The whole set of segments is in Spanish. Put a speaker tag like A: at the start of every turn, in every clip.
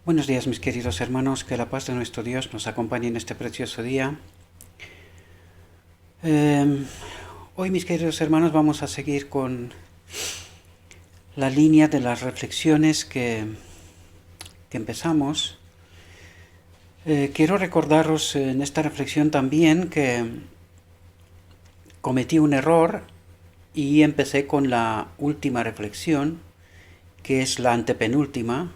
A: Buenos días, mis queridos hermanos, que la paz de nuestro Dios nos acompañe en este precioso día. Eh, Hoy, mis queridos hermanos, vamos a seguir con la línea de las reflexiones que empezamos. Quiero recordaros en esta reflexión también que cometí un error y empecé con la última reflexión, que es la antepenúltima.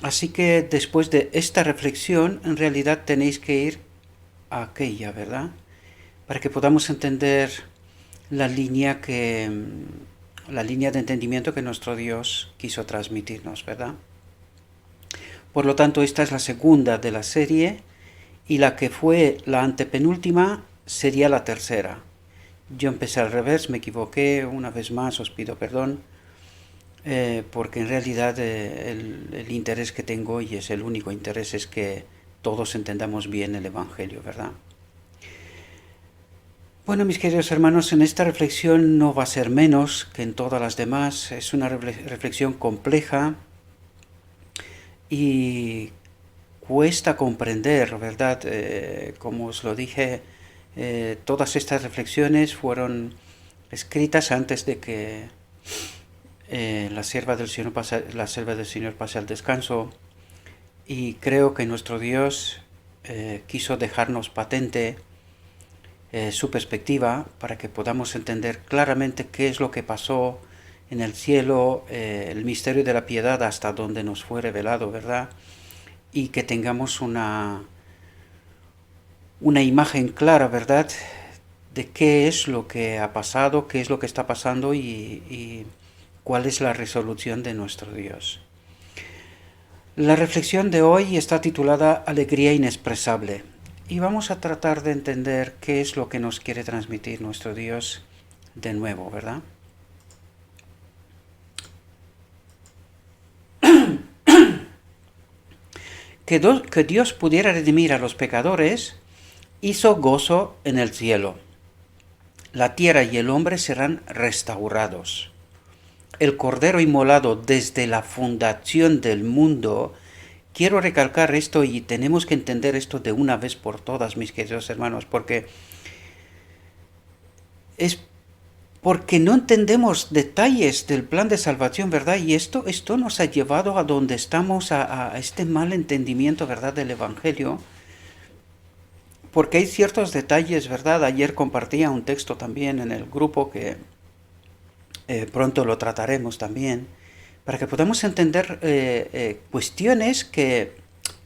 A: Así que después de esta reflexión, en realidad tenéis que ir a aquella, ¿verdad? Para que podamos entender la línea la línea de entendimiento que nuestro Dios quiso transmitirnos, ¿verdad? Por lo tanto, esta es la segunda de la serie y la que fue la antepenúltima sería la tercera. Yo empecé al revés, me equivoqué, una vez más os pido perdón. Porque en realidad el interés que tengo, y es el único interés, es que todos entendamos bien el Evangelio, ¿verdad? Bueno, mis queridos hermanos, en esta reflexión no va a ser menos que en todas las demás. Es una reflexión compleja y cuesta comprender, ¿verdad? Como os lo dije, todas estas reflexiones fueron escritas antes de que la sierva del Señor pase al descanso, y creo que nuestro Dios quiso dejarnos patente su perspectiva para que podamos entender claramente qué es lo que pasó en el cielo, el misterio de la piedad hasta donde nos fue revelado, ¿verdad? Y que tengamos una imagen clara, ¿verdad?, de qué es lo que ha pasado, qué es lo que está pasando y cuál es la resolución de nuestro Dios. La reflexión de hoy está titulada Alegría inexpresable y vamos a tratar de entender qué es lo que nos quiere transmitir nuestro Dios de nuevo, ¿verdad? Que Dios pudiera redimir a los pecadores hizo gozo en el cielo. La tierra y el hombre serán restaurados. El Cordero inmolado desde la fundación del mundo. Quiero recalcar esto y tenemos que entender esto de una vez por todas, mis queridos hermanos, porque no entendemos detalles del plan de salvación, ¿verdad? Y esto nos ha llevado a donde estamos, a este mal entendimiento, ¿verdad?, del Evangelio, porque hay ciertos detalles, ¿verdad? Ayer compartía un texto también en el grupo que pronto lo trataremos también, para que podamos entender cuestiones que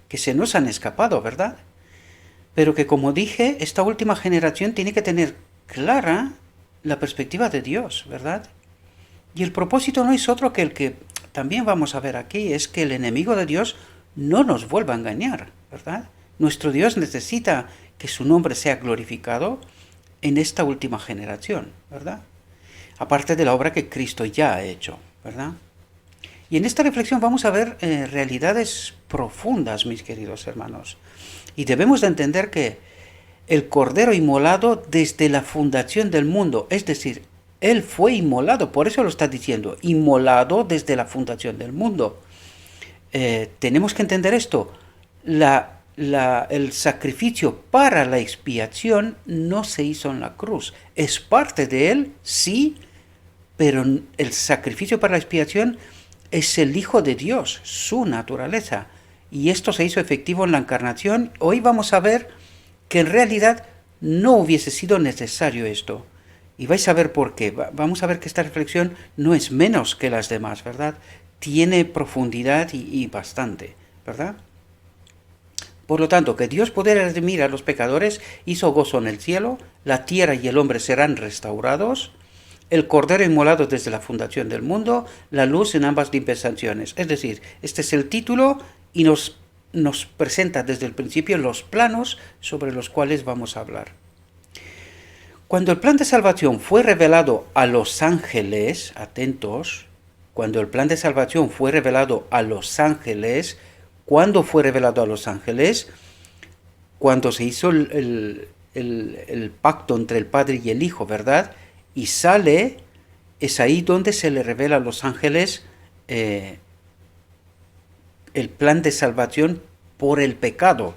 A: se nos han escapado, ¿verdad? Pero que, como dije, esta última generación tiene que tener clara la perspectiva de Dios, ¿verdad? Y el propósito no es otro que el que también vamos a ver aquí, es que el enemigo de Dios no nos vuelva a engañar, ¿verdad? Nuestro Dios necesita que su nombre sea glorificado en esta última generación, ¿verdad? Aparte de la obra que Cristo ya ha hecho, ¿verdad? Y en esta reflexión vamos a ver realidades profundas, mis queridos hermanos. Y debemos de entender que el Cordero inmolado desde la fundación del mundo, es decir, Él fue inmolado, por eso lo está diciendo, inmolado desde la fundación del mundo. Tenemos que entender esto. El sacrificio para la expiación no se hizo en la cruz. Es parte de Él, sí, pero el sacrificio para la expiación es el Hijo de Dios, su naturaleza. Y esto se hizo efectivo en la encarnación. Hoy vamos a ver que en realidad no hubiese sido necesario esto. Y vais a ver por qué. Vamos a ver que esta reflexión no es menos que las demás, ¿verdad? Tiene profundidad y bastante, ¿verdad? Por lo tanto, que Dios pudiera redimir a los pecadores hizo gozo en el cielo, la tierra y el hombre serán restaurados, el Cordero inmolado desde la fundación del mundo, la luz en ambas dispensaciones. Es decir, este es el título y nos presenta desde el principio los planos sobre los cuales vamos a hablar. Cuando el plan de salvación fue revelado a los ángeles, atentos, cuando el plan de salvación fue revelado a los ángeles, ¿cuándo fue revelado a los ángeles? Cuando se hizo el pacto entre el Padre y el Hijo, ¿verdad? Y es ahí donde se le revela a los ángeles el plan de salvación por el pecado,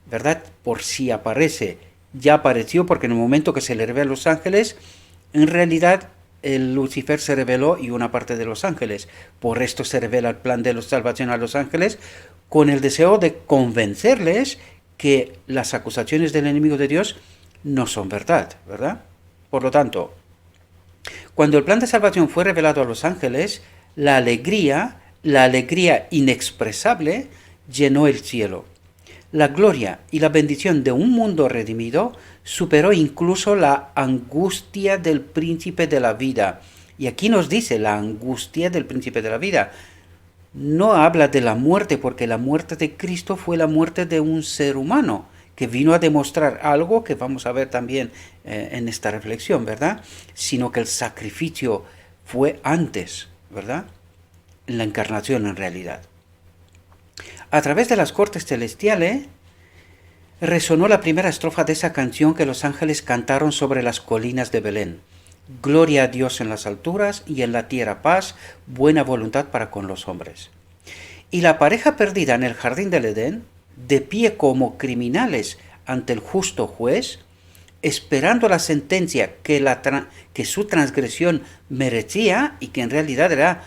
A: ¿verdad? Por si aparece. Ya apareció porque en el momento que se le revela a los ángeles, en realidad el Lucifer se reveló y una parte de los ángeles. Por esto se revela el plan de la salvación a los ángeles con el deseo de convencerles que las acusaciones del enemigo de Dios no son verdad, ¿verdad? Por lo tanto, cuando el plan de salvación fue revelado a los ángeles, la alegría inexpresable, llenó el cielo. La gloria y la bendición de un mundo redimido superó incluso la angustia del príncipe de la vida. Y aquí nos dice la angustia del príncipe de la vida. No habla de la muerte, porque la muerte de Cristo fue la muerte de un ser humano, que vino a demostrar algo que vamos a ver también en esta reflexión, ¿verdad? Sino que el sacrificio fue antes, ¿verdad? En la encarnación en realidad. A través de las cortes celestiales resonó la primera estrofa de esa canción que los ángeles cantaron sobre las colinas de Belén. Gloria a Dios en las alturas y en la tierra paz, buena voluntad para con los hombres. Y la pareja perdida en el jardín del Edén, de pie como criminales ante el justo juez, esperando la sentencia que su transgresión merecía y que en realidad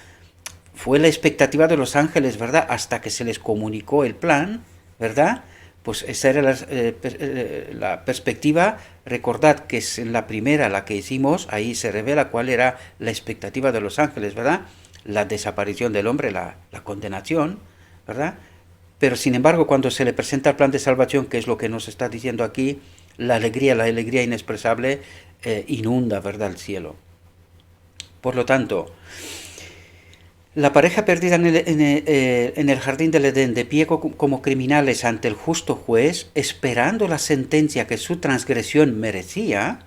A: fue la expectativa de los ángeles, ¿verdad? Hasta que se les comunicó el plan, ¿verdad? Pues esa era la perspectiva. Recordad que es la primera, la que hicimos, ahí se revela cuál era la expectativa de los ángeles, ¿verdad? La desaparición del hombre, la condenación, ¿verdad? Pero sin embargo, cuando se le presenta el plan de salvación, que es lo que nos está diciendo aquí, la alegría inexpresable inunda, ¿verdad?, el cielo. Por lo tanto, la pareja perdida en el jardín del Edén, de pie como criminales ante el justo juez, esperando la sentencia que su transgresión merecía,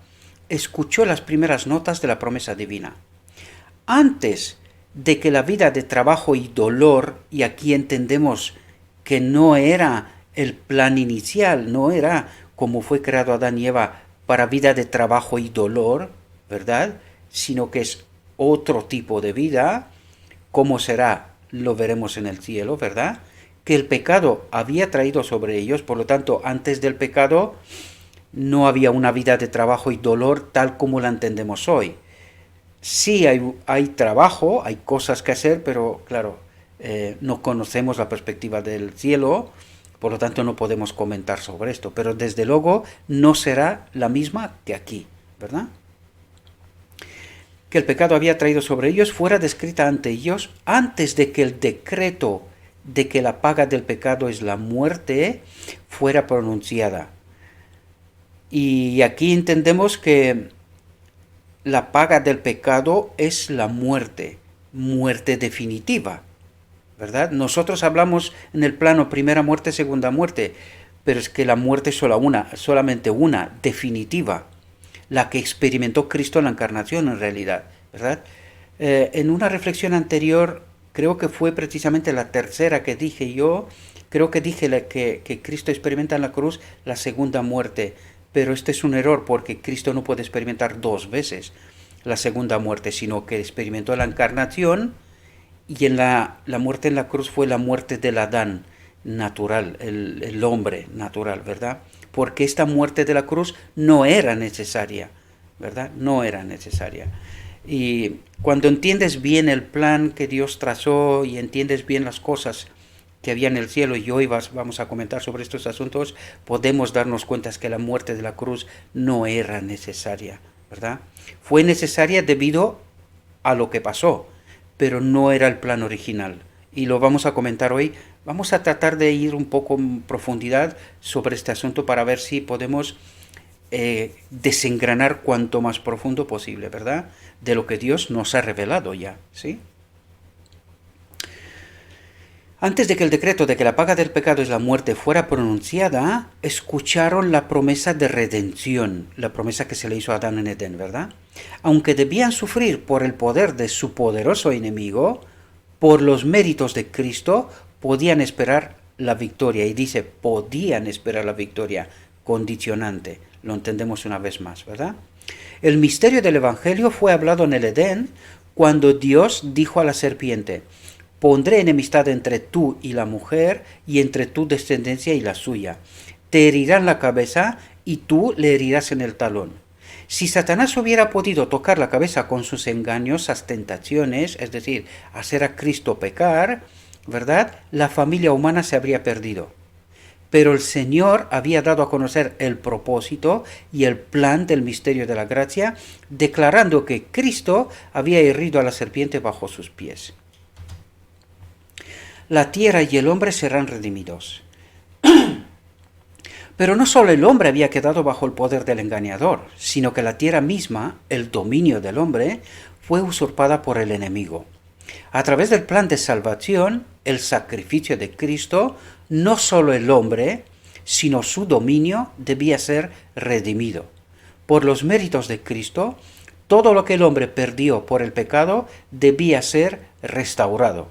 A: escuchó las primeras notas de la promesa divina. Antes de que la vida de trabajo y dolor, y aquí entendemos que no era el plan inicial, no era como fue creado Adán y Eva para vida de trabajo y dolor, ¿verdad? Sino que es otro tipo de vida. ¿Cómo será? Lo veremos en el cielo, ¿verdad? Que el pecado había traído sobre ellos, por lo tanto, antes del pecado no había una vida de trabajo y dolor tal como la entendemos hoy. Sí hay trabajo, hay cosas que hacer, pero claro, no conocemos la perspectiva del cielo, por lo tanto no podemos comentar sobre esto, pero desde luego no será la misma que aquí, ¿verdad? Que el pecado había traído sobre ellos fuera descrita ante ellos antes de que el decreto de que la paga del pecado es la muerte fuera pronunciada. Y aquí entendemos que la paga del pecado es la muerte, muerte definitiva, ¿verdad? Nosotros hablamos en el plano primera muerte, segunda muerte, pero es que la muerte es solamente una, definitiva, la que experimentó Cristo en la encarnación en realidad, ¿verdad? En una reflexión anterior, creo que fue precisamente la tercera que dije yo, creo que dije que Cristo experimenta en la cruz la segunda muerte, pero este es un error porque Cristo no puede experimentar dos veces la segunda muerte, sino que experimentó la encarnación y en la muerte en la cruz fue la muerte del Adán natural, el hombre natural, ¿verdad? Porque esta muerte de la cruz no era necesaria, ¿verdad? No era necesaria. Y cuando entiendes bien el plan que Dios trazó y entiendes bien las cosas que había en el cielo, y hoy vamos a comentar sobre estos asuntos, podemos darnos cuenta que la muerte de la cruz no era necesaria, ¿verdad? Fue necesaria debido a lo que pasó, pero no era el plan original. Y lo vamos a comentar hoy. Vamos a tratar de ir un poco en profundidad sobre este asunto para ver si podemos desengranar cuanto más profundo posible, ¿verdad? De lo que Dios nos ha revelado ya, ¿sí? Antes de que el decreto de que la paga del pecado es la muerte fuera pronunciada, escucharon la promesa de redención, la promesa que se le hizo a Adán en Edén, ¿verdad? Aunque debían sufrir por el poder de su poderoso enemigo, por los méritos de Cristo, podían esperar la victoria. Y dice, podían esperar la victoria, condicionante. Lo entendemos una vez más, ¿verdad? El misterio del Evangelio fue hablado en el Edén cuando Dios dijo a la serpiente, pondré enemistad entre tú y la mujer, y entre tu descendencia y la suya. Te herirán la cabeza, y tú le herirás en el talón. Si Satanás hubiera podido tocar la cabeza con sus engañosas tentaciones, es decir, hacer a Cristo pecar, ¿verdad?, la familia humana se habría perdido. Pero el Señor había dado a conocer el propósito y el plan del misterio de la gracia, declarando que Cristo había herido a la serpiente bajo sus pies. La tierra y el hombre serán redimidos. Pero no solo el hombre había quedado bajo el poder del engañador, sino que la tierra misma, el dominio del hombre, fue usurpada por el enemigo. A través del plan de salvación, el sacrificio de Cristo, no solo el hombre, sino su dominio debía ser redimido. Por los méritos de Cristo, todo lo que el hombre perdió por el pecado debía ser restaurado.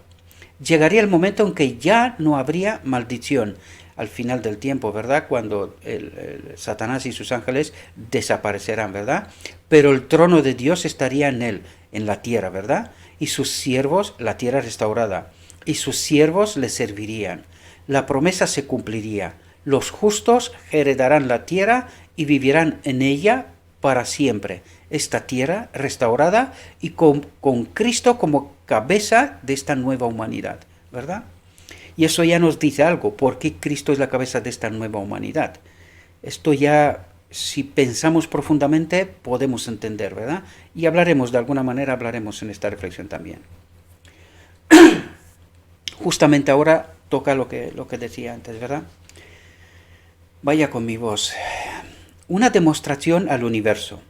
A: Llegaría el momento en que ya no habría maldición al final del tiempo, ¿verdad? Cuando el Satanás y sus ángeles desaparecerán, ¿verdad? Pero el trono de Dios estaría en él, en la tierra, ¿verdad? Y sus siervos, la tierra restaurada, y sus siervos le servirían. La promesa se cumpliría. Los justos heredarán la tierra y vivirán en ella para siempre. Esta tierra restaurada y con Cristo como cabeza de esta nueva humanidad, ¿verdad? Y eso ya nos dice algo, ¿por qué Cristo es la cabeza de esta nueva humanidad? Esto ya, si pensamos profundamente, podemos entender, ¿verdad? Y hablaremos, de alguna manera hablaremos en esta reflexión también. Justamente ahora toca lo que decía antes, ¿verdad? Vaya con mi voz. Una demostración al universo.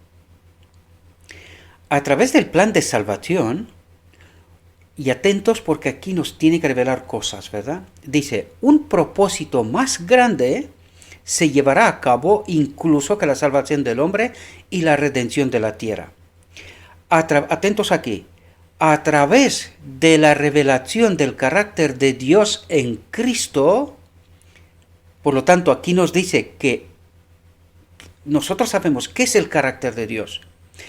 A: A través del plan de salvación, y atentos porque aquí nos tiene que revelar cosas, ¿verdad? Dice, un propósito más grande se llevará a cabo incluso que la salvación del hombre y la redención de la tierra. Atentos aquí. A través de la revelación del carácter de Dios en Cristo, por lo tanto, aquí nos dice que nosotros sabemos qué es el carácter de Dios.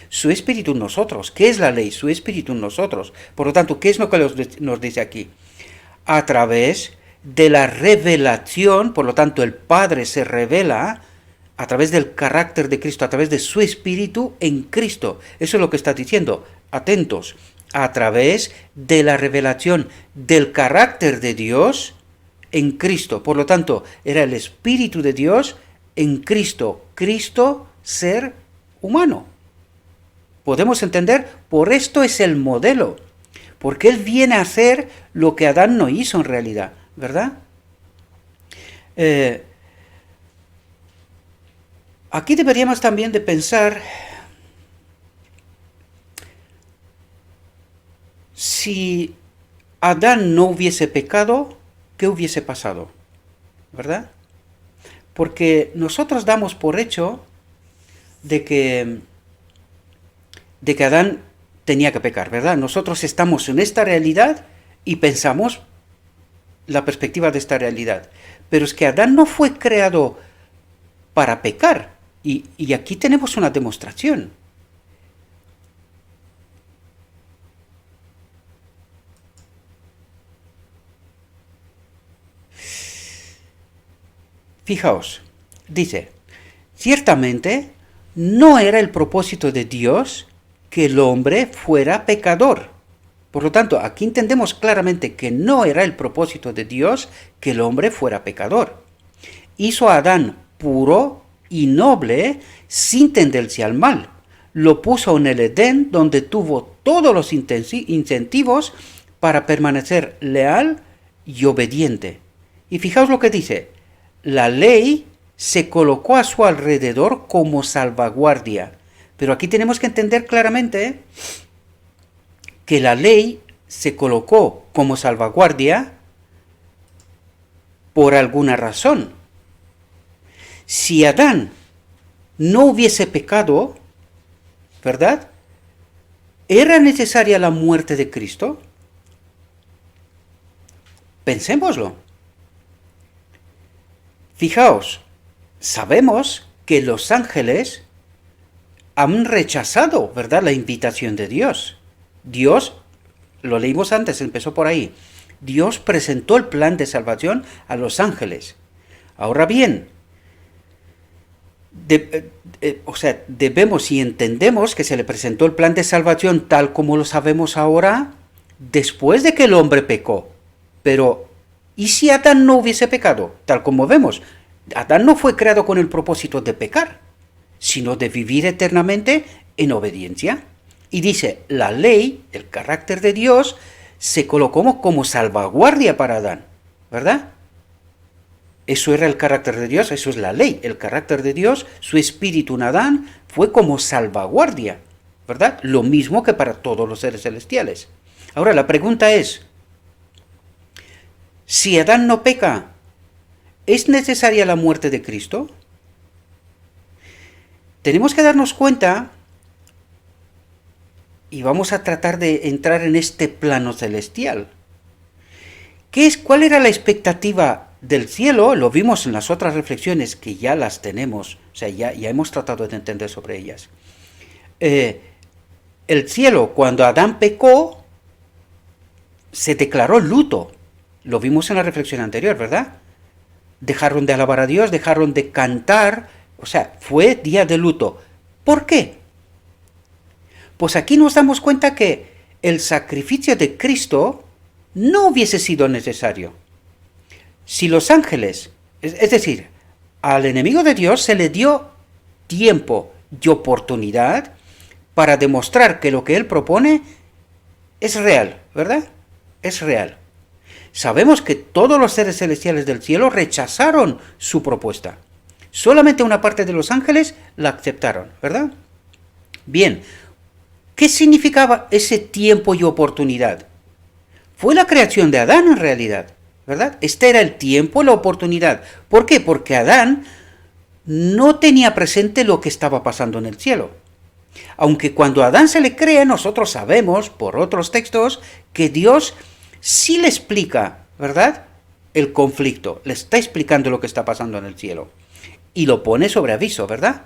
A: Su espíritu en nosotros. ¿Qué es la ley? Su espíritu en nosotros. Por lo tanto, ¿qué es lo que nos dice aquí? A través de la revelación, por lo tanto, el Padre se revela a través del carácter de Cristo, a través de su espíritu en Cristo. Eso es lo que está diciendo. Atentos. A través de la revelación del carácter de Dios en Cristo. Por lo tanto, era el Espíritu de Dios en Cristo. Cristo, ser humano. Podemos entender, por esto es el modelo. Porque Él viene a hacer lo que Adán no hizo en realidad, ¿verdad? Aquí deberíamos también de pensar si Adán no hubiese pecado, ¿qué hubiese pasado? ¿Verdad? Porque nosotros damos por hecho de que Adán tenía que pecar, ¿verdad? Nosotros estamos en esta realidad y pensamos la perspectiva de esta realidad. Pero es que Adán no fue creado para pecar. Y aquí tenemos una demostración. Fijaos, dice, ciertamente no era el propósito de Dios que el hombre fuera pecador. Por lo tanto, aquí entendemos claramente que no era el propósito de Dios que el hombre fuera pecador. Hizo a Adán puro y noble sin tenderse al mal. Lo puso en el Edén, donde tuvo todos los incentivos para permanecer leal y obediente. Y fijaos lo que dice, la ley se colocó a su alrededor como salvaguardia. Pero aquí tenemos que entender claramente que la ley se colocó como salvaguardia por alguna razón. Si Adán no hubiese pecado, ¿verdad? ¿Era necesaria la muerte de Cristo? Pensémoslo. Fijaos, sabemos que los ángeles han rechazado, ¿verdad?, la invitación de Dios. Dios, lo leímos antes, empezó por ahí. Dios presentó el plan de salvación a los ángeles. Ahora bien, debemos y entendemos que se le presentó el plan de salvación tal como lo sabemos ahora, después de que el hombre pecó. Pero, ¿y si Adán no hubiese pecado? Tal como vemos, Adán no fue creado con el propósito de pecar, sino de vivir eternamente en obediencia. Y dice, la ley, el carácter de Dios, se colocó como salvaguardia para Adán, ¿verdad? Eso era el carácter de Dios, eso es la ley, el carácter de Dios, su espíritu en Adán fue como salvaguardia, ¿verdad? Lo mismo que para todos los seres celestiales. Ahora la pregunta es, si Adán no peca, ¿es necesaria la muerte de Cristo? Tenemos que darnos cuenta, y vamos a tratar de entrar en este plano celestial. ¿Cuál era la expectativa del cielo? Lo vimos en las otras reflexiones que ya las tenemos, o sea, ya hemos tratado de entender sobre ellas. El cielo, cuando Adán pecó, se declaró luto. Lo vimos en la reflexión anterior, ¿verdad? Dejaron de alabar a Dios, dejaron de cantar, o sea, fue día de luto. ¿Por qué? Pues aquí nos damos cuenta que el sacrificio de Cristo no hubiese sido necesario. Si los ángeles, es decir, al enemigo de Dios se le dio tiempo y oportunidad para demostrar que lo que él propone es real, ¿verdad? Es real. Sabemos que todos los seres celestiales del cielo rechazaron su propuesta. Solamente una parte de los ángeles la aceptaron, ¿verdad? Bien, ¿qué significaba ese tiempo y oportunidad? Fue la creación de Adán en realidad, ¿verdad? Este era el tiempo, la oportunidad. ¿Por qué? Porque Adán no tenía presente lo que estaba pasando en el cielo. Aunque cuando a Adán se le crea, nosotros sabemos, por otros textos, que Dios sí le explica, ¿verdad?, el conflicto, le está explicando lo que está pasando en el cielo. Y lo pone sobre aviso, ¿verdad?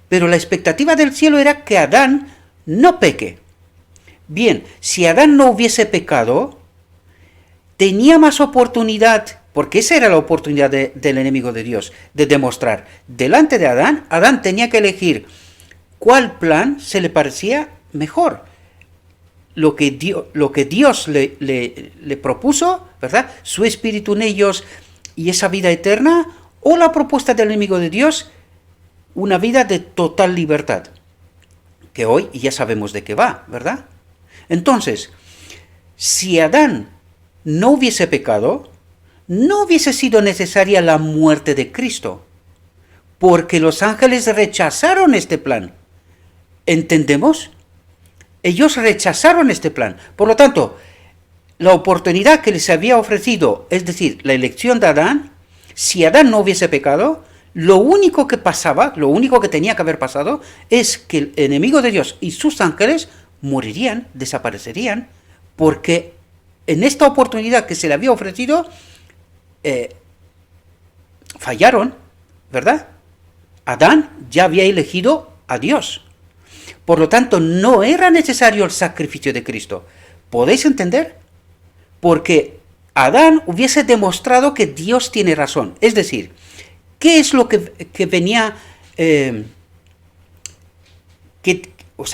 A: Pero la expectativa del cielo era que Adán no peque. Bien, si Adán no hubiese pecado, tenía más oportunidad, porque esa era la oportunidad del enemigo de Dios, de demostrar. Delante de Adán, Adán tenía que elegir cuál plan se le parecía mejor. Lo que Dios le propuso, ¿verdad?, su espíritu en ellos y esa vida eterna, o la propuesta del enemigo de Dios, una vida de total libertad, que hoy ya sabemos de qué va, ¿verdad? Entonces, si Adán no hubiese pecado, no hubiese sido necesaria la muerte de Cristo, porque los ángeles rechazaron este plan. ¿Entendemos? Ellos rechazaron este plan. Por lo tanto, la oportunidad que les había ofrecido, es decir, la elección de Adán, si Adán no hubiese pecado, lo único que pasaba, lo único que tenía que haber pasado, es que el enemigo de Dios y sus ángeles morirían, desaparecerían, porque en esta oportunidad que se le había ofrecido, fallaron, ¿verdad? Adán ya había elegido a Dios. Por lo tanto, no era necesario el sacrificio de Cristo. ¿Podéis entender? Porque Adán hubiese demostrado que Dios tiene razón. Es decir, ¿qué es lo que venía?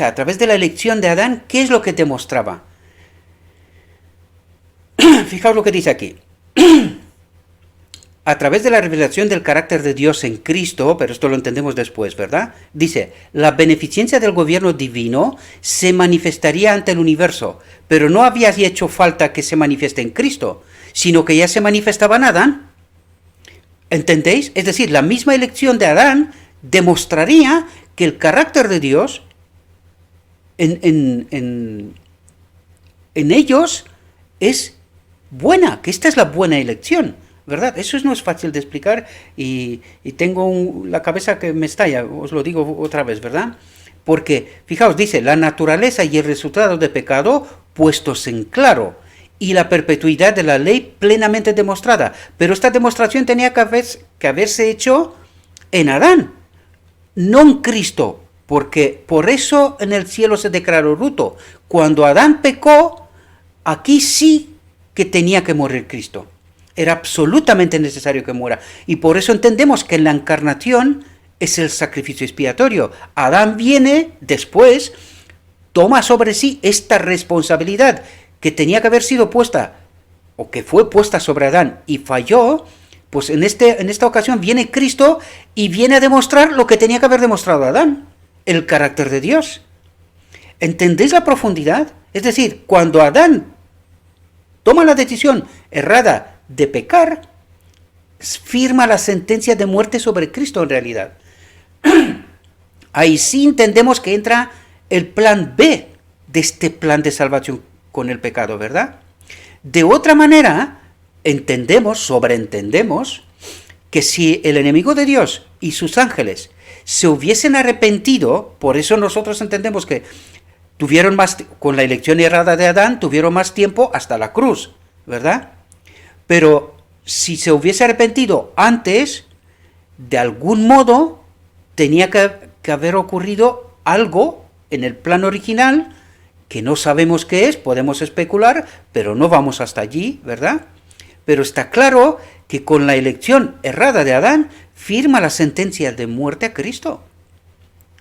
A: A través de la elección de Adán, ¿qué es lo que demostraba? Fijaos lo que dice aquí. A través de la revelación del carácter de Dios en Cristo, pero esto lo entendemos después, ¿verdad? Dice, la beneficencia del gobierno divino se manifestaría ante el universo, pero no había hecho falta que se manifieste en Cristo, sino que ya se manifestaba en Adán. ¿Entendéis? Es decir, la misma elección de Adán demostraría que el carácter de Dios en ellos es buena, que esta es la buena elección, ¿verdad? Eso no es fácil de explicar y tengo la cabeza que me estalla, os lo digo otra vez, ¿verdad? Porque, fijaos, dice, la naturaleza y el resultado de pecado puestos en claro, y la perpetuidad de la ley plenamente demostrada. Pero esta demostración tenía que haberse hecho en Adán, no en Cristo, porque por eso en el cielo se declaró luto. Cuando Adán pecó, aquí sí que tenía que morir Cristo. Era absolutamente necesario que muera. Y por eso entendemos que en la encarnación es el sacrificio expiatorio. Adán viene después, toma sobre sí esta responsabilidad que tenía que haber sido puesta, o que fue puesta sobre Adán y falló. Pues en esta ocasión viene Cristo y viene a demostrar lo que tenía que haber demostrado Adán, el carácter de Dios. ¿Entendéis la profundidad? Es decir, cuando Adán toma la decisión errada de pecar, firma la sentencia de muerte sobre Cristo en realidad. Ahí sí entendemos que entra el plan B de este plan de salvación con el pecado, ¿verdad? De otra manera, sobreentendemos, que si el enemigo de Dios y sus ángeles se hubiesen arrepentido, por eso nosotros entendemos que tuvieron más, con la elección errada de Adán, tuvieron más tiempo hasta la cruz, ¿verdad? Pero si se hubiese arrepentido antes, de algún modo tenía que haber ocurrido algo en el plan original, que no sabemos qué es, podemos especular, pero no vamos hasta allí, ¿verdad? Pero está claro que con la elección errada de Adán, firma la sentencia de muerte a Cristo,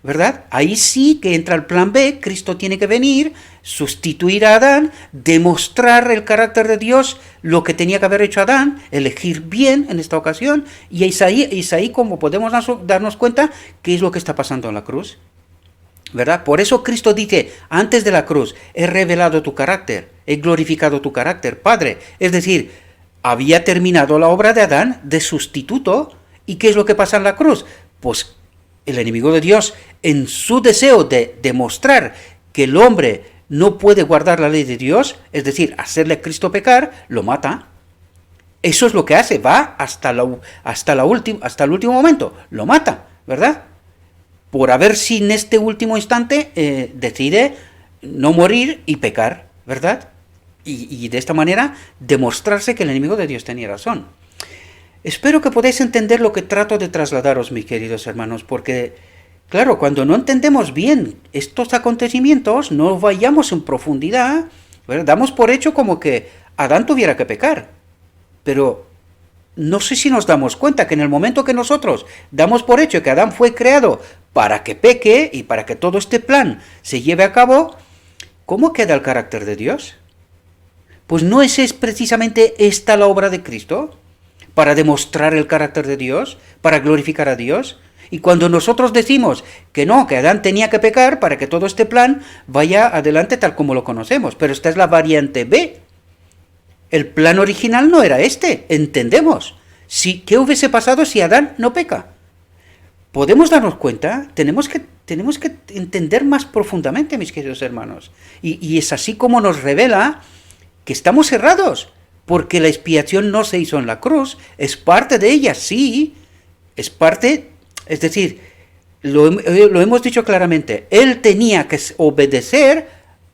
A: ¿verdad? Ahí sí que entra el plan B, Cristo tiene que venir, sustituir a Adán, demostrar el carácter de Dios, lo que tenía que haber hecho Adán, elegir bien en esta ocasión, y es ahí como podemos darnos cuenta qué es lo que está pasando en la cruz, ¿verdad? Por eso Cristo dice, antes de la cruz, he revelado tu carácter, he glorificado tu carácter, Padre. Es decir, había terminado la obra de Adán de sustituto, ¿y qué es lo que pasa en la cruz? Pues el enemigo de Dios, en su deseo de demostrar que el hombre no puede guardar la ley de Dios, es decir, hacerle a Cristo pecar, lo mata. Eso es lo que hace, va hasta el último momento, lo mata, ¿verdad? Por haber si en este último instante decide no morir y pecar, ¿verdad? Y de esta manera demostrarse que el enemigo de Dios tenía razón. Espero que podáis entender lo que trato de trasladaros, mis queridos hermanos, porque, claro, cuando no entendemos bien estos acontecimientos, no vayamos en profundidad, ¿verdad? Damos por hecho como que Adán tuviera que pecar, pero no sé si nos damos cuenta que en el momento que nosotros damos por hecho que Adán fue creado para que peque y para que todo este plan se lleve a cabo, ¿cómo queda el carácter de Dios? Pues no es precisamente esta la obra de Cristo, para demostrar el carácter de Dios, para glorificar a Dios. Y cuando nosotros decimos que no, que Adán tenía que pecar para que todo este plan vaya adelante tal como lo conocemos, pero esta es la variante B. El plan original no era este, entendemos. ¿Qué hubiese pasado si Adán no peca? ¿Podemos darnos cuenta? Tenemos que entender más profundamente, mis queridos hermanos. Y es así como nos revela que estamos errados, porque la expiación no se hizo en la cruz, es parte de ella, sí, es parte, es decir, lo hemos dicho claramente, él tenía que obedecer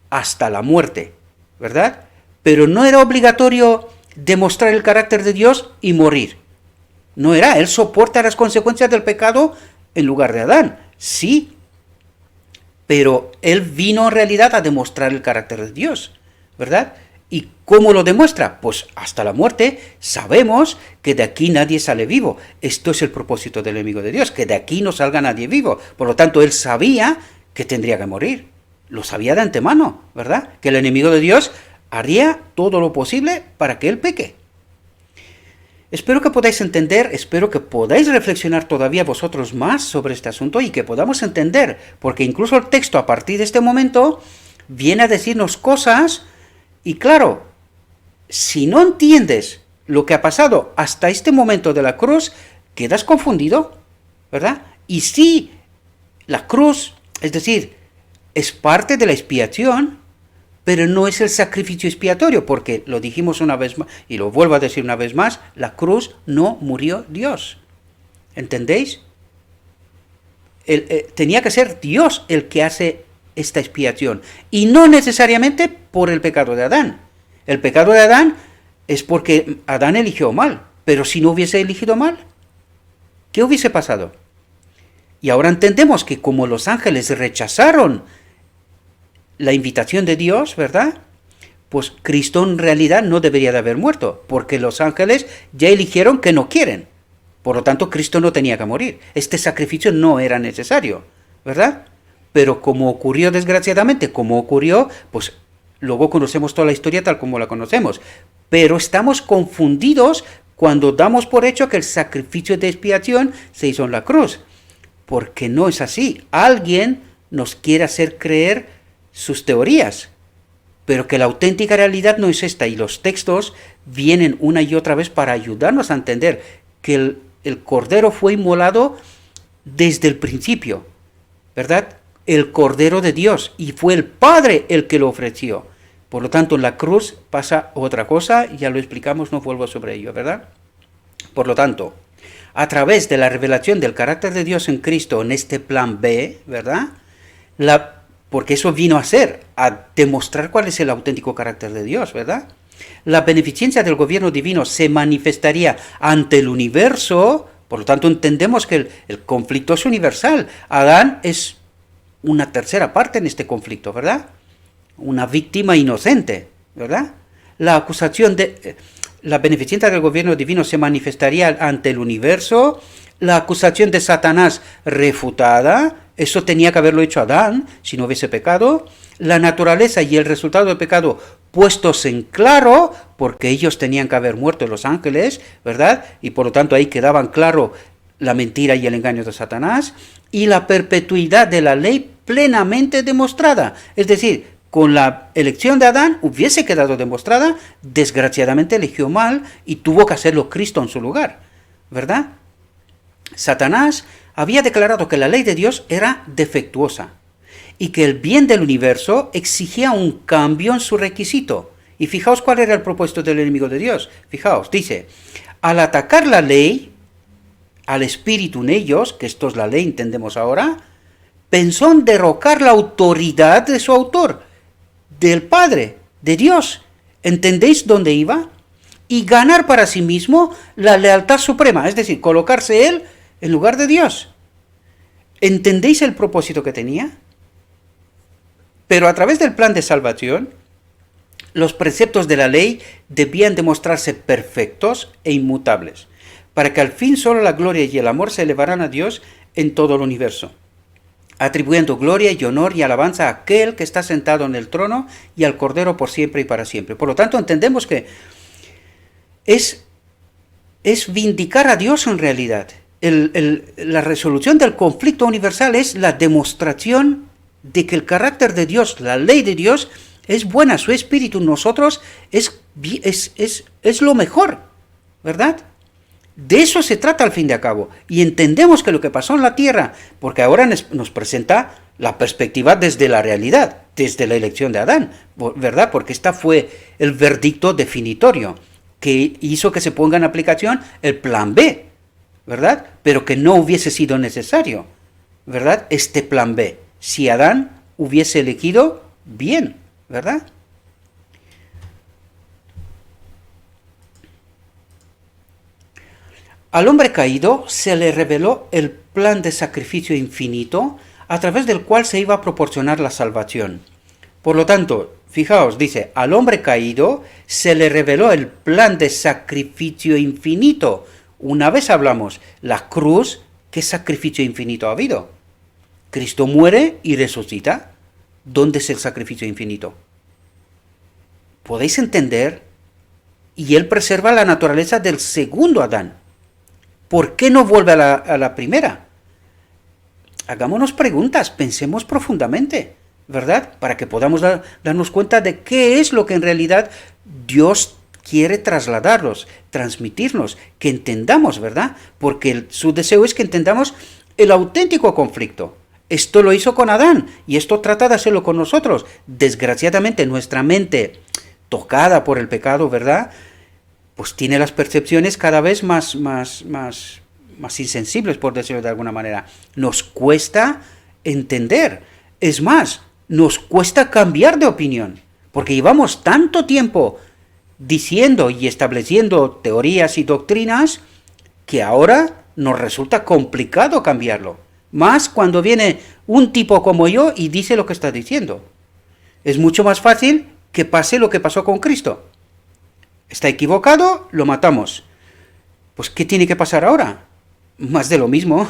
A: hasta la muerte, ¿verdad? Pero no era obligatorio demostrar el carácter de Dios y morir. No era, él soporta las consecuencias del pecado en lugar de Adán, sí, pero él vino en realidad a demostrar el carácter de Dios, ¿verdad? ¿Y cómo lo demuestra? Pues hasta la muerte. Sabemos que de aquí nadie sale vivo. Esto es el propósito del enemigo de Dios, que de aquí no salga nadie vivo. Por lo tanto, él sabía que tendría que morir. Lo sabía de antemano, ¿verdad? Que el enemigo de Dios haría todo lo posible para que él peque. Espero que podáis entender, espero que podáis reflexionar todavía vosotros más sobre este asunto y que podamos entender, porque incluso el texto a partir de este momento viene a decirnos cosas. Y claro, si no entiendes lo que ha pasado hasta este momento de la cruz, quedas confundido, ¿verdad? Y si la cruz, es decir, es parte de la expiación, pero no es el sacrificio expiatorio, porque lo dijimos una vez más, y lo vuelvo a decir una vez más, la cruz no murió Dios. ¿Entendéis? Tenía que ser Dios el que hace esta expiación, y no necesariamente por el pecado de Adán. El pecado de Adán es porque Adán eligió mal, pero si no hubiese elegido mal, ¿qué hubiese pasado? Y ahora entendemos que como los ángeles rechazaron la invitación de Dios, ¿verdad? pues Cristo en realidad no debería de haber muerto, porque los ángeles ya eligieron que no quieren. Por lo tanto, Cristo no tenía que morir. Este sacrificio no era necesario, ¿verdad? Pero como ocurrió desgraciadamente, como ocurrió, pues luego conocemos toda la historia tal como la conocemos. Pero estamos confundidos cuando damos por hecho que el sacrificio de expiación se hizo en la cruz. Porque no es así. Alguien nos quiere hacer creer sus teorías, pero que la auténtica realidad no es esta. Y los textos vienen una y otra vez para ayudarnos a entender que el Cordero fue inmolado desde el principio, ¿verdad? El Cordero de Dios, y fue el Padre el que lo ofreció. Por lo tanto, en la cruz pasa otra cosa, ya lo explicamos, no vuelvo sobre ello, ¿verdad? Por lo tanto, a través de la revelación del carácter de Dios en Cristo en este plan B, ¿verdad? Porque eso vino a ser, a demostrar cuál es el auténtico carácter de Dios, ¿verdad? La beneficencia del gobierno divino se manifestaría ante el universo, por lo tanto entendemos que el conflicto es universal. Adán es una tercera parte en este conflicto, ¿verdad? Una víctima inocente, ¿verdad? La beneficencia del gobierno divino se manifestaría ante el universo. La acusación de Satanás refutada, eso tenía que haberlo hecho Adán si no hubiese pecado. La naturaleza y el resultado del pecado puestos en claro, porque ellos tenían que haber muerto los ángeles, ¿verdad? Y por lo tanto ahí quedaban claro la mentira y el engaño de Satanás. Y la perpetuidad de la ley plenamente demostrada. Es decir, con la elección de Adán hubiese quedado demostrada, desgraciadamente eligió mal y tuvo que hacerlo Cristo en su lugar, ¿verdad? Satanás había declarado que la ley de Dios era defectuosa y que el bien del universo exigía un cambio en su requisito. Y fijaos cuál era el propósito del enemigo de Dios. Fijaos, dice, al atacar la ley, al espíritu en ellos, que esto es la ley, entendemos ahora, pensó en derrocar la autoridad de su autor, del Padre, de Dios. ¿Entendéis dónde iba? Y ganar para sí mismo la lealtad suprema, es decir, colocarse él en lugar de Dios. ¿Entendéis el propósito que tenía? Pero a través del plan de salvación, los preceptos de la ley debían demostrarse perfectos e inmutables, para que al fin solo la gloria y el amor se elevaran a Dios en todo el universo, atribuyendo gloria y honor y alabanza a aquel que está sentado en el trono y al Cordero por siempre y para siempre. Por lo tanto, entendemos que es vindicar a Dios en realidad. La resolución del conflicto universal es la demostración de que el carácter de Dios, la ley de Dios, es buena, su espíritu en nosotros es lo mejor, ¿verdad? De eso se trata al fin de cabo. Y entendemos que lo que pasó en la tierra, porque ahora nos presenta la perspectiva desde la realidad, desde la elección de Adán, ¿verdad? Porque esta fue el verdicto definitorio que hizo que se ponga en aplicación el plan B, ¿verdad? Pero que no hubiese sido necesario, ¿verdad? Este plan B, si Adán hubiese elegido bien, ¿verdad? Al hombre caído se le reveló el plan de sacrificio infinito a través del cual se iba a proporcionar la salvación. Por lo tanto, fijaos, dice, al hombre caído se le reveló el plan de sacrificio infinito. Una vez hablamos, la cruz, ¿qué sacrificio infinito ha habido? Cristo muere y resucita. ¿Dónde es el sacrificio infinito? ¿Podéis entender? Y él preserva la naturaleza del segundo Adán. ¿Por qué no vuelve a la primera? Hagámonos preguntas, pensemos profundamente, ¿verdad? Para que podamos darnos cuenta de qué es lo que en realidad Dios quiere trasladarnos, transmitirnos, que entendamos, ¿verdad? Porque su deseo es que entendamos el auténtico conflicto. Esto lo hizo con Adán y esto trata de hacerlo con nosotros. Desgraciadamente nuestra mente, tocada por el pecado, ¿verdad?, pues tiene las percepciones cada vez más insensibles, por decirlo de alguna manera. Nos cuesta entender. Es más, nos cuesta cambiar de opinión, porque llevamos tanto tiempo diciendo y estableciendo teorías y doctrinas que ahora nos resulta complicado cambiarlo. Más cuando viene un tipo como yo y dice lo que está diciendo. Es mucho más fácil que pase lo que pasó con Cristo. Está equivocado, lo matamos. Pues ¿qué tiene que pasar ahora? Más de lo mismo,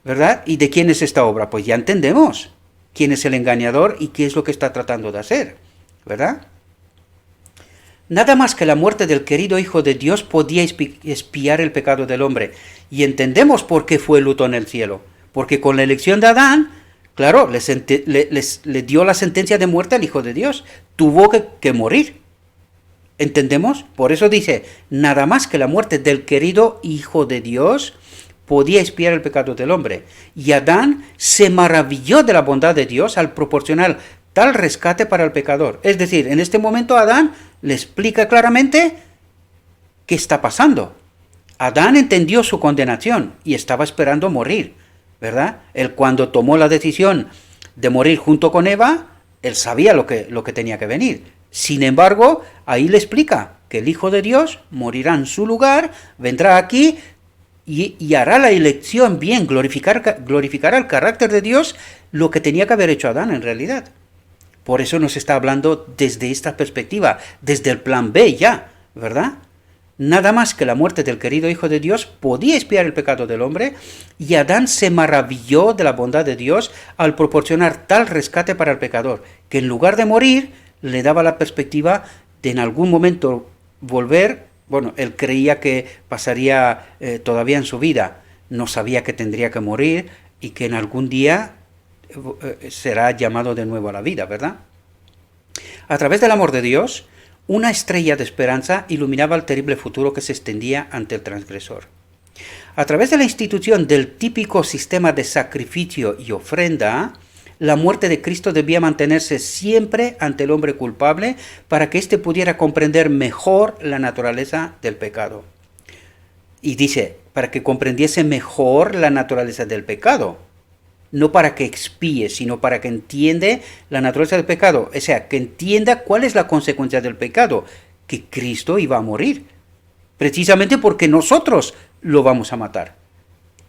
A: ¿verdad? ¿Y de quién es esta obra? Pues ya entendemos quién es el engañador y qué es lo que está tratando de hacer, ¿verdad? Nada más que la muerte del querido Hijo de Dios podía expiar el pecado del hombre. Y entendemos por qué fue el luto en el cielo. Porque con la elección de Adán, claro, le dio la sentencia de muerte al Hijo de Dios. Tuvo que morir. ¿Entendemos? Por eso dice, nada más que la muerte del querido Hijo de Dios podía expiar el pecado del hombre. Y Adán se maravilló de la bondad de Dios al proporcionar tal rescate para el pecador. Es decir, en este momento Adán le explica claramente qué está pasando. Adán entendió su condenación y estaba esperando morir, ¿verdad? Él cuando tomó la decisión de morir junto con Eva, él sabía lo que tenía que venir. Sin embargo, ahí le explica que el Hijo de Dios morirá en su lugar, vendrá aquí y hará la elección bien, glorificará el carácter de Dios, lo que tenía que haber hecho Adán en realidad. Por eso nos está hablando desde esta perspectiva, desde el plan B ya, ¿verdad? Nada más que la muerte del querido Hijo de Dios podía expiar el pecado del hombre, y Adán se maravilló de la bondad de Dios al proporcionar tal rescate para el pecador, que en lugar de morir, le daba la perspectiva de en algún momento volver. Bueno, él creía que pasaría todavía en su vida, no sabía que tendría que morir y que en algún día será llamado de nuevo a la vida, ¿verdad? A través del amor de Dios, una estrella de esperanza iluminaba el terrible futuro que se extendía ante el transgresor. A través de la institución del típico sistema de sacrificio y ofrenda, la muerte de Cristo debía mantenerse siempre ante el hombre culpable para que éste pudiera comprender mejor la naturaleza del pecado. Y dice, para que comprendiese mejor la naturaleza del pecado. No para que expíe, sino para que entienda la naturaleza del pecado. O sea, que entienda cuál es la consecuencia del pecado, que Cristo iba a morir. Precisamente porque nosotros lo vamos a matar.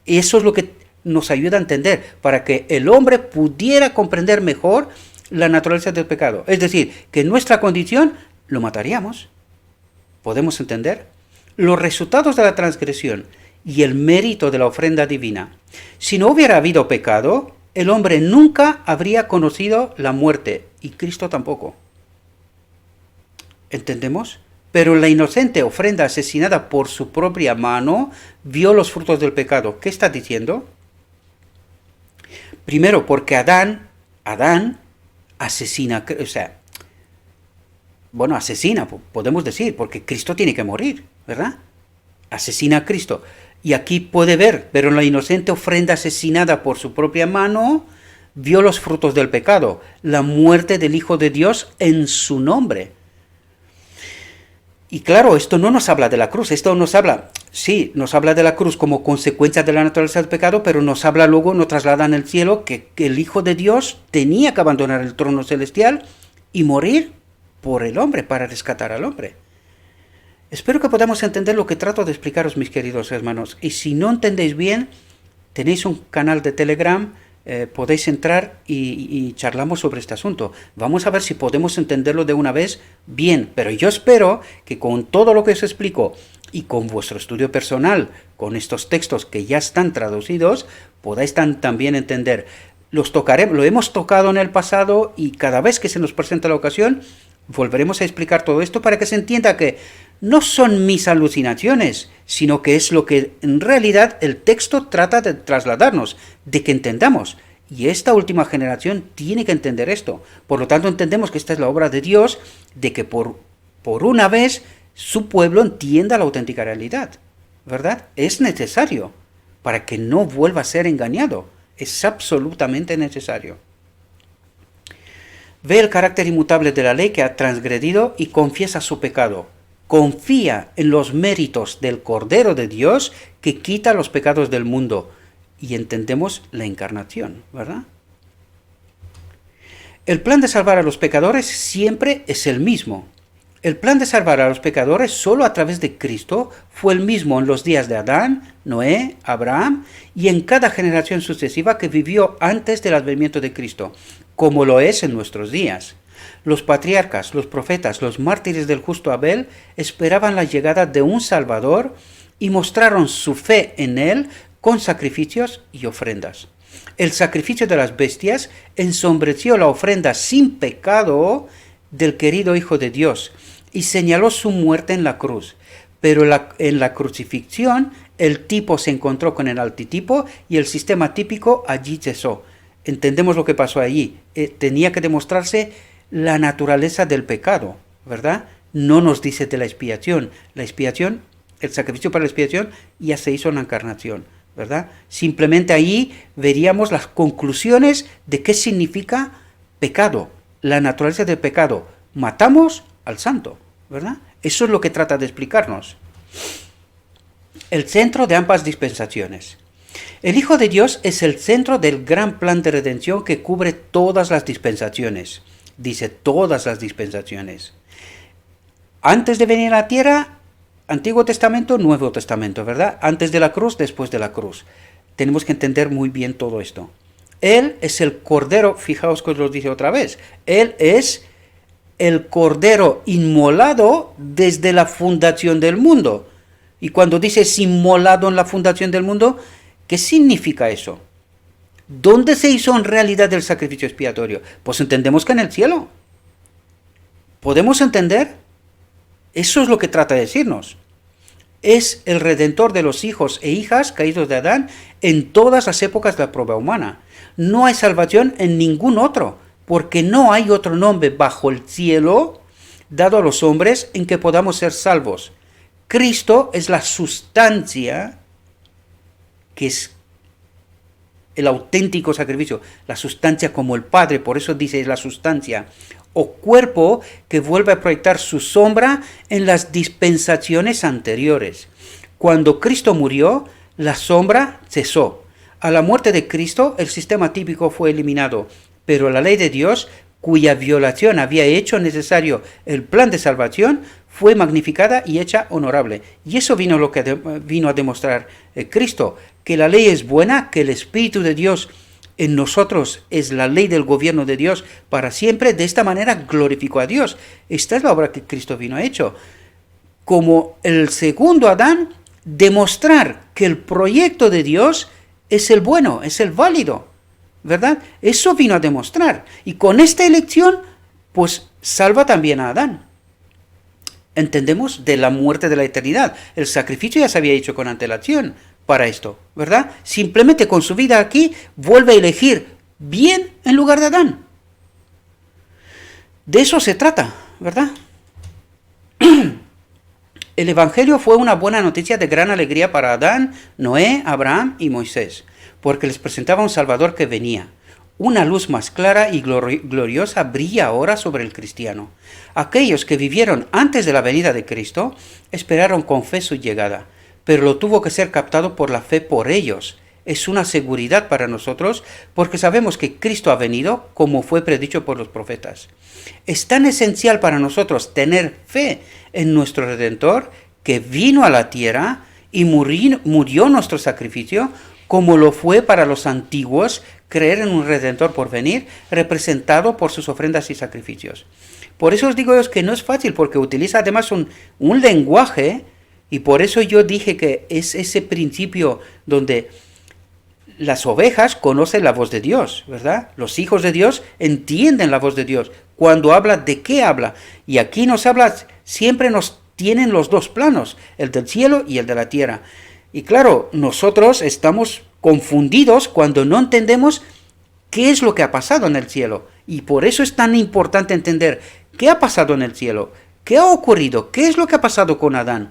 A: Eso es lo que nos ayuda a entender, para que el hombre pudiera comprender mejor la naturaleza del pecado. Es decir, que en nuestra condición lo mataríamos. ¿Podemos entender? Los resultados de la transgresión y el mérito de la ofrenda divina. Si no hubiera habido pecado, el hombre nunca habría conocido la muerte, y Cristo tampoco. ¿Entendemos? Pero la inocente ofrenda asesinada por su propia mano vio los frutos del pecado. ¿Qué está diciendo? Primero, porque Adán asesina, asesina, podemos decir, porque Cristo tiene que morir, ¿verdad? Asesina a Cristo. Y aquí puede ver, pero la inocente ofrenda asesinada por su propia mano vio los frutos del pecado, la muerte del Hijo de Dios en su nombre. Y claro, esto no nos habla de la cruz, nos habla de la cruz como consecuencia de la naturaleza del pecado, pero nos habla luego, nos traslada en el cielo, que el Hijo de Dios tenía que abandonar el trono celestial y morir por el hombre, para rescatar al hombre. Espero que podamos entender lo que trato de explicaros, mis queridos hermanos. Y si no entendéis bien, tenéis un canal de Telegram, podéis entrar y charlamos sobre este asunto. Vamos a ver si podemos entenderlo de una vez bien. Pero yo espero que con todo lo que os explico y con vuestro estudio personal, con estos textos que ya están traducidos, podáis también entender. Lo hemos tocado en el pasado y cada vez que se nos presenta la ocasión, volveremos a explicar todo esto para que se entienda que no son mis alucinaciones, sino que es lo que en realidad el texto trata de trasladarnos, de que entendamos. Y esta última generación tiene que entender esto. Por lo tanto, entendemos que esta es la obra de Dios, de que por una vez su pueblo entienda la auténtica realidad, ¿verdad? Es necesario para que no vuelva a ser engañado. Es absolutamente necesario. Ve el carácter inmutable de la ley que ha transgredido y confiesa su pecado. Confía en los méritos del Cordero de Dios que quita los pecados del mundo. Y entendemos la encarnación, ¿verdad? El plan de salvar a los pecadores siempre es el mismo. El plan de salvar a los pecadores solo a través de Cristo fue el mismo en los días de Adán, Noé, Abraham y en cada generación sucesiva que vivió antes del advenimiento de Cristo, como lo es en nuestros días. Los patriarcas, los profetas, los mártires del justo Abel esperaban la llegada de un Salvador y mostraron su fe en él con sacrificios y ofrendas. El sacrificio de las bestias ensombreció la ofrenda sin pecado del querido Hijo de Dios y señaló su muerte en la cruz. Pero en la crucifixión el tipo se encontró con el antitipo y el sistema típico allí cesó. Entendemos lo que pasó allí. Tenía que demostrarse la naturaleza del pecado, ¿verdad? No nos dice de la expiación. La expiación, el sacrificio para la expiación ya se hizo en la encarnación, ¿verdad? Simplemente ahí veríamos las conclusiones de qué significa pecado, la naturaleza del pecado. Matamos al santo, ¿verdad? Eso es lo que trata de explicarnos. El centro de ambas dispensaciones. El Hijo de Dios es el centro del gran plan de redención que cubre todas las dispensaciones. Dice todas las dispensaciones. Antes de venir a la tierra, Antiguo Testamento, Nuevo Testamento, ¿verdad? Antes de la cruz, después de la cruz. Tenemos que entender muy bien todo esto. Él es el Cordero, fijaos que os lo dice otra vez, Él es el Cordero inmolado desde la fundación del mundo. Y cuando dice es inmolado en la fundación del mundo, ¿qué significa eso? ¿Dónde se hizo en realidad el sacrificio expiatorio? Pues entendemos que en el cielo. ¿Podemos entender? Eso es lo que trata de decirnos. Es el Redentor de los hijos e hijas caídos de Adán en todas las épocas de la prueba humana. No hay salvación en ningún otro, porque no hay otro nombre bajo el cielo dado a los hombres en que podamos ser salvos. Cristo es la sustancia, que es el auténtico sacrificio, la sustancia como el Padre, por eso dice la sustancia, o cuerpo que vuelve a proyectar su sombra en las dispensaciones anteriores. Cuando Cristo murió, la sombra cesó. A la muerte de Cristo, el sistema típico fue eliminado, pero la ley de Dios, cuya violación había hecho necesario el plan de salvación, fue magnificada y hecha honorable. Y eso vino a demostrar Cristo, que la ley es buena, que el Espíritu de Dios en nosotros es la ley del gobierno de Dios para siempre. De esta manera glorificó a Dios. Esta es la obra que Cristo vino a hecho. Como el segundo Adán, demostrar que el proyecto de Dios es el bueno, es el válido, ¿verdad? Eso vino a demostrar. Y con esta elección, pues salva también a Adán. Entendemos de la muerte de la eternidad. El sacrificio ya se había hecho con antelación para esto, ¿verdad? Simplemente con su vida aquí vuelve a elegir bien en lugar de Adán. De eso se trata, ¿verdad? El Evangelio fue una buena noticia de gran alegría para Adán, Noé, Abraham y Moisés, porque les presentaba un Salvador que venía. Una luz más clara y gloriosa brilla ahora sobre el cristiano. Aquellos que vivieron antes de la venida de Cristo esperaron con fe su llegada, pero lo tuvo que ser captado por la fe por ellos. Es una seguridad para nosotros porque sabemos que Cristo ha venido como fue predicho por los profetas. Es tan esencial para nosotros tener fe en nuestro Redentor que vino a la tierra y murió nuestro sacrificio, como lo fue para los antiguos creer en un Redentor por venir, representado por sus ofrendas y sacrificios. Por eso os digo que no es fácil, porque utiliza además un lenguaje, y por eso yo dije que es ese principio donde las ovejas conocen la voz de Dios, ¿verdad? Los hijos de Dios entienden la voz de Dios. Cuando habla, ¿de qué habla? Y aquí nos habla, siempre nos tienen los dos planos, el del cielo y el de la tierra. Y claro, nosotros estamos confundidos cuando no entendemos qué es lo que ha pasado en el cielo. Y por eso es tan importante entender qué ha pasado en el cielo, qué ha ocurrido, qué es lo que ha pasado con Adán,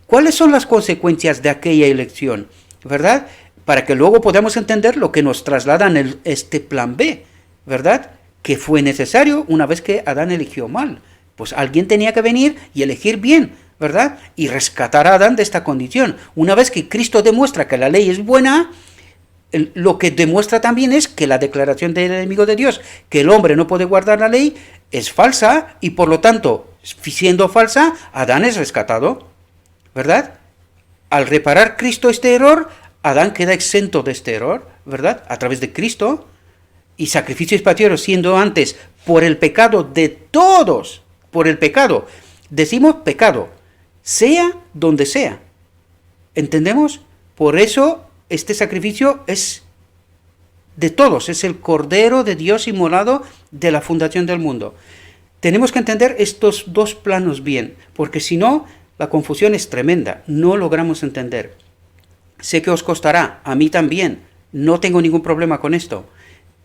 A: cuáles son las consecuencias de aquella elección, ¿verdad? Para que luego podamos entender lo que nos traslada en este plan B, ¿verdad? Que fue necesario una vez que Adán eligió mal. Pues alguien tenía que venir y elegir bien, ¿verdad? Y rescatar a Adán de esta condición. Una vez que Cristo demuestra que la ley es buena, lo que demuestra también es que la declaración del enemigo de Dios, que el hombre no puede guardar la ley, es falsa, y por lo tanto, siendo falsa, Adán es rescatado, ¿verdad? Al reparar Cristo este error, Adán queda exento de este error, ¿verdad? A través de Cristo, y sacrificio expiatorio siendo antes por el pecado de todos, por el pecado. Decimos pecado, sea donde sea. ¿Entendemos? Por eso este sacrificio es de todos, es el Cordero de Dios inmolado de la fundación del mundo. Tenemos que entender estos dos planos bien, porque si no, la confusión es tremenda, no logramos entender. Sé que os costará, a mí también, no tengo ningún problema con esto.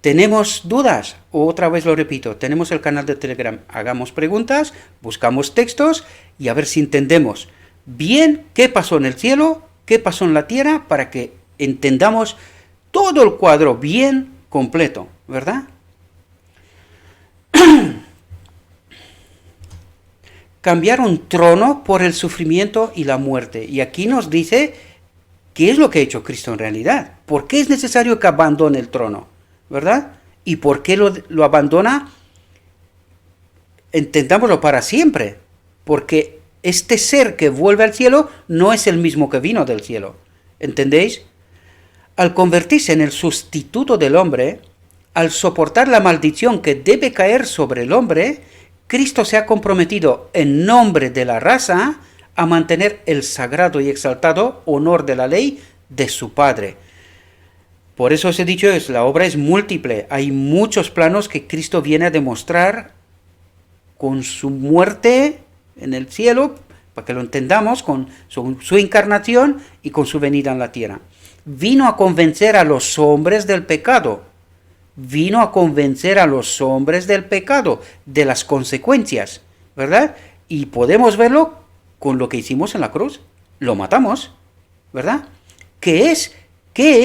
A: ¿Tenemos dudas? Otra vez lo repito, tenemos el canal de Telegram, hagamos preguntas, buscamos textos y a ver si entendemos bien qué pasó en el cielo, qué pasó en la tierra, para que entendamos todo el cuadro bien completo, ¿verdad? Cambiar un trono por el sufrimiento y la muerte. Y aquí nos dice qué es lo que ha hecho Cristo en realidad. ¿Por qué es necesario que abandone el trono? ¿Verdad? ¿Y por qué lo abandona? Entendámoslo para siempre. Porque este ser que vuelve al cielo no es el mismo que vino del cielo. ¿Entendéis? Al convertirse en el sustituto del hombre, al soportar la maldición que debe caer sobre el hombre, Cristo se ha comprometido en nombre de la raza a mantener el sagrado y exaltado honor de la ley de su Padre. Por eso os he dicho, la obra es múltiple. Hay muchos planos que Cristo viene a demostrar con su muerte en el cielo, para que lo entendamos, con su encarnación y con su venida en la tierra. Vino a convencer a los hombres del pecado. Vino a convencer a los hombres del pecado, de las consecuencias, ¿verdad? Y podemos verlo con lo que hicimos en la cruz. Lo matamos, ¿verdad? ¿Qué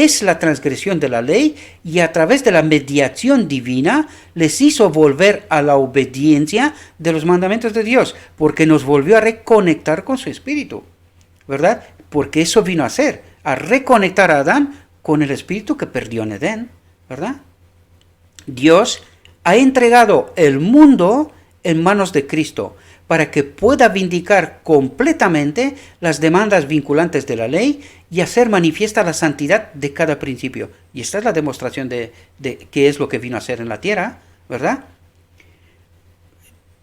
A: es la transgresión de la ley? Y a través de la mediación divina les hizo volver a la obediencia de los mandamientos de Dios, porque nos volvió a reconectar con su espíritu, ¿verdad? Porque eso vino a hacer, a reconectar a Adán con el espíritu que perdió en Edén, ¿verdad? Dios ha entregado el mundo en manos de Cristo para que pueda vindicar completamente las demandas vinculantes de la ley y hacer manifiesta la santidad de cada principio. Y esta es la demostración de qué es lo que vino a hacer en la tierra, ¿verdad?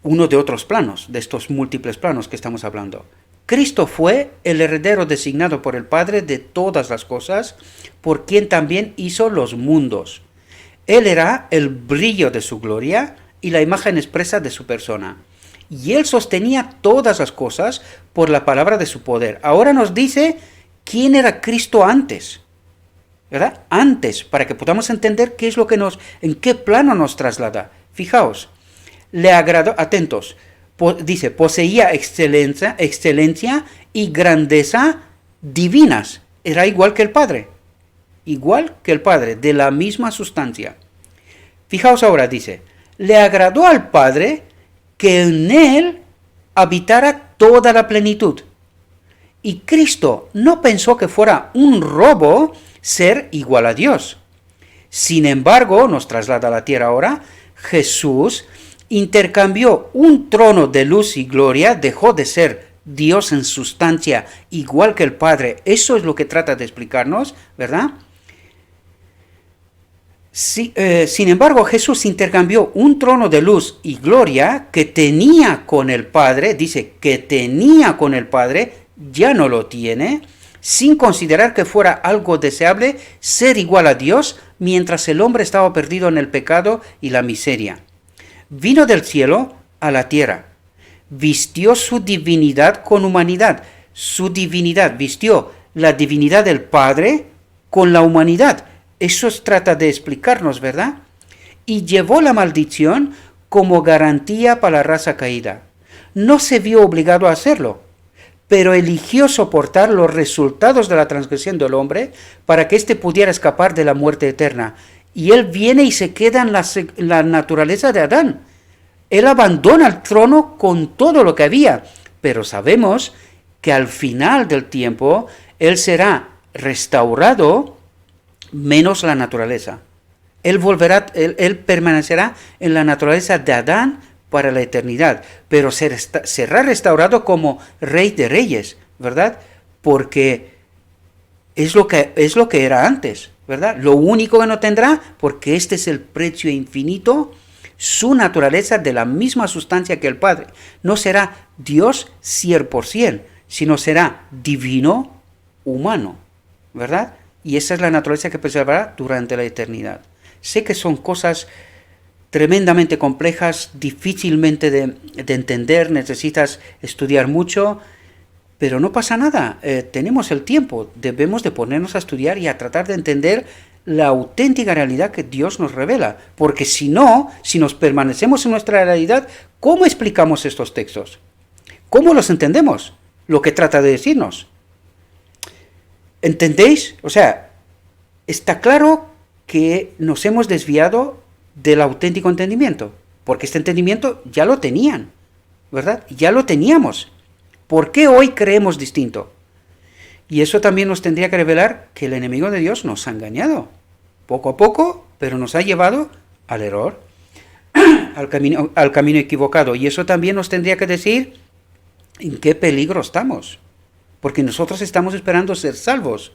A: Uno de otros planos, de estos múltiples planos que estamos hablando. Cristo fue el heredero designado por el Padre de todas las cosas, por quien también hizo los mundos. Él era el brillo de su gloria y la imagen expresa de su persona. Y él sostenía todas las cosas por la palabra de su poder. Ahora nos dice quién era Cristo antes, ¿verdad? Antes, para que podamos entender qué es lo que en qué plano nos traslada. Fijaos, le agradó, atentos, dice, poseía excelencia y grandeza divinas. Era igual que el Padre. Igual que el Padre, de la misma sustancia. Fijaos ahora, dice, le agradó al Padre que en él habitara toda la plenitud. Y Cristo no pensó que fuera un robo ser igual a Dios. Sin embargo, nos traslada a la tierra ahora, Jesús intercambió un trono de luz y gloria, dejó de ser Dios en sustancia igual que el Padre. Eso es lo que trata de explicarnos, ¿verdad? Sin embargo, Jesús intercambió un trono de luz y gloria que tenía con el Padre, dice que tenía con el Padre, ya no lo tiene, sin considerar que fuera algo deseable ser igual a Dios mientras el hombre estaba perdido en el pecado y la miseria. Vino del cielo a la tierra, vistió su divinidad con humanidad, vistió la divinidad del Padre con la humanidad. Eso trata de explicarnos, ¿verdad? Y llevó la maldición como garantía para la raza caída. No se vio obligado a hacerlo, pero eligió soportar los resultados de la transgresión del hombre para que éste pudiera escapar de la muerte eterna. Y él viene y se queda en la naturaleza de Adán. Él abandona el trono con todo lo que había, pero sabemos que al final del tiempo él será restaurado menos la naturaleza. Él permanecerá en la naturaleza de Adán para la eternidad, pero será restaurado como Rey de Reyes, ¿verdad? Porque es lo que era antes, ¿verdad? Lo único que no tendrá, porque este es el precio infinito su naturaleza de la misma sustancia que el Padre. No será Dios 100%, sino será divino humano, ¿verdad? Y esa es la naturaleza que preservará durante la eternidad. Sé que son cosas tremendamente complejas, difícilmente de entender, necesitas estudiar mucho, pero no pasa nada, tenemos el tiempo, debemos de ponernos a estudiar y a tratar de entender la auténtica realidad que Dios nos revela, porque si no, si nos permanecemos en nuestra realidad, ¿cómo explicamos estos textos? ¿Cómo los entendemos? Lo que trata de decirnos. ¿Entendéis? O sea, está claro que nos hemos desviado del auténtico entendimiento, porque este entendimiento ya lo tenían, ¿verdad? Ya lo teníamos. ¿Por qué hoy creemos distinto? Y eso también nos tendría que revelar que el enemigo de Dios nos ha engañado, poco a poco, pero nos ha llevado al error, al camino equivocado. Y eso también nos tendría que decir en qué peligro estamos, porque nosotros estamos esperando ser salvos.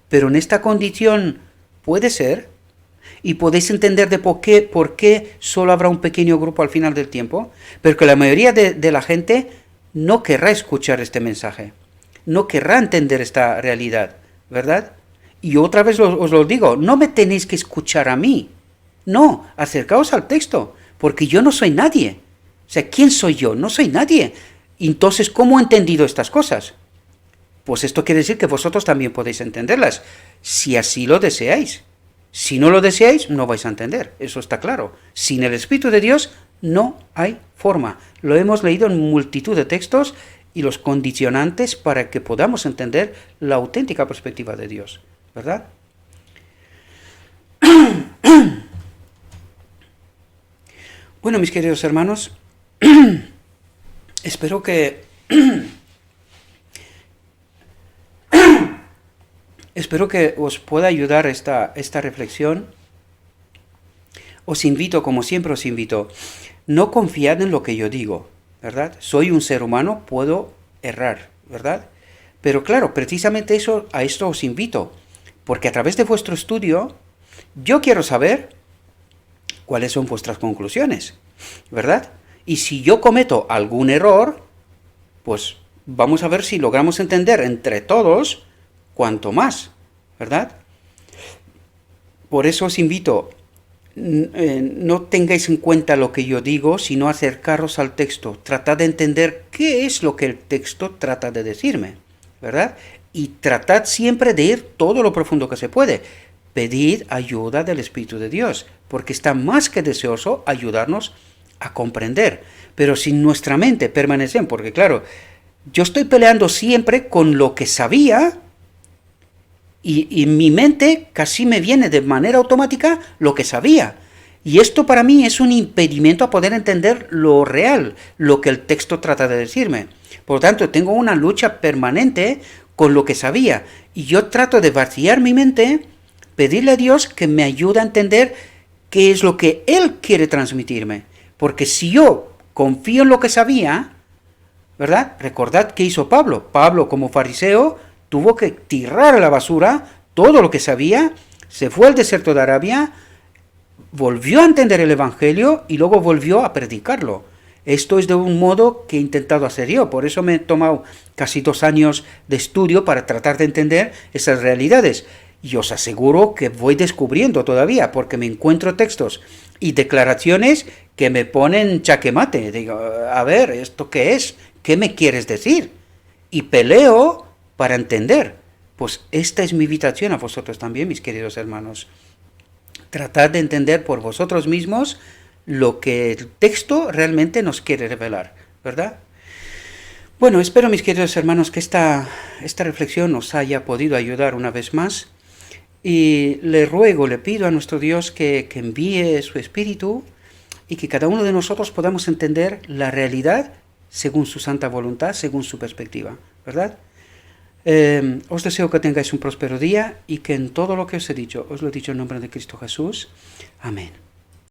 A: Pero en esta condición puede ser, y podéis entender de por qué solo habrá un pequeño grupo al final del tiempo, pero que la mayoría de la gente no querrá escuchar este mensaje, no querrá entender esta realidad, ¿verdad? Y otra vez os lo digo, no me tenéis que escuchar a mí, no, acercaos al texto, porque yo no soy nadie. O sea, ¿quién soy yo? No soy nadie. Entonces, ¿cómo he entendido estas cosas? Pues esto quiere decir que vosotros también podéis entenderlas, si así lo deseáis. Si no lo deseáis, no vais a entender, eso está claro. Sin el Espíritu de Dios no hay forma. Lo hemos leído en multitud de textos y los condicionantes para que podamos entender la auténtica perspectiva de Dios, ¿verdad? Bueno, mis queridos hermanos, espero que os pueda ayudar esta reflexión. Os invito, como siempre os invito, no confiad en lo que yo digo, ¿verdad? Soy un ser humano, puedo errar, ¿verdad? Pero claro, precisamente a esto os invito, porque a través de vuestro estudio, yo quiero saber cuáles son vuestras conclusiones, ¿verdad? Y si yo cometo algún error, pues vamos a ver si logramos entender entre todos cuanto más, ¿verdad? Por eso os invito, no tengáis en cuenta lo que yo digo, sino acercaros al texto, tratad de entender qué es lo que el texto trata de decirme, ¿verdad? Y tratad siempre de ir todo lo profundo que se puede. Pedid ayuda del Espíritu de Dios, porque está más que deseoso ayudarnos a comprender. Pero si nuestra mente permanece, porque claro, yo estoy peleando siempre con lo que sabía, y en mi mente casi me viene de manera automática lo que sabía. Y esto para mí es un impedimento a poder entender lo real, lo que el texto trata de decirme. Por lo tanto, tengo una lucha permanente con lo que sabía. Y yo trato de vaciar mi mente, pedirle a Dios que me ayude a entender qué es lo que Él quiere transmitirme. Porque si yo confío en lo que sabía, ¿verdad? Recordad qué hizo Pablo. Pablo, como fariseo, tuvo que tirar a la basura todo lo que sabía, se fue al desierto de Arabia, volvió a entender el Evangelio y luego volvió a predicarlo. Esto es de un modo que he intentado hacer yo, por eso me he tomado casi 2 años de estudio para tratar de entender esas realidades. Y os aseguro que voy descubriendo todavía, porque me encuentro textos y declaraciones que me ponen chaquemate. Digo, a ver, ¿esto qué es? ¿Qué me quieres decir? Y peleo para entender. Pues esta es mi invitación a vosotros también, mis queridos hermanos. Tratad de entender por vosotros mismos lo que el texto realmente nos quiere revelar, ¿verdad? Bueno, espero, mis queridos hermanos, que esta reflexión os haya podido ayudar una vez más. Y le pido a nuestro Dios que envíe su Espíritu y que cada uno de nosotros podamos entender la realidad según su santa voluntad, según su perspectiva, ¿verdad? Os deseo que tengáis un próspero día y que en todo lo que os he dicho, os lo he dicho en nombre de Cristo Jesús. Amén.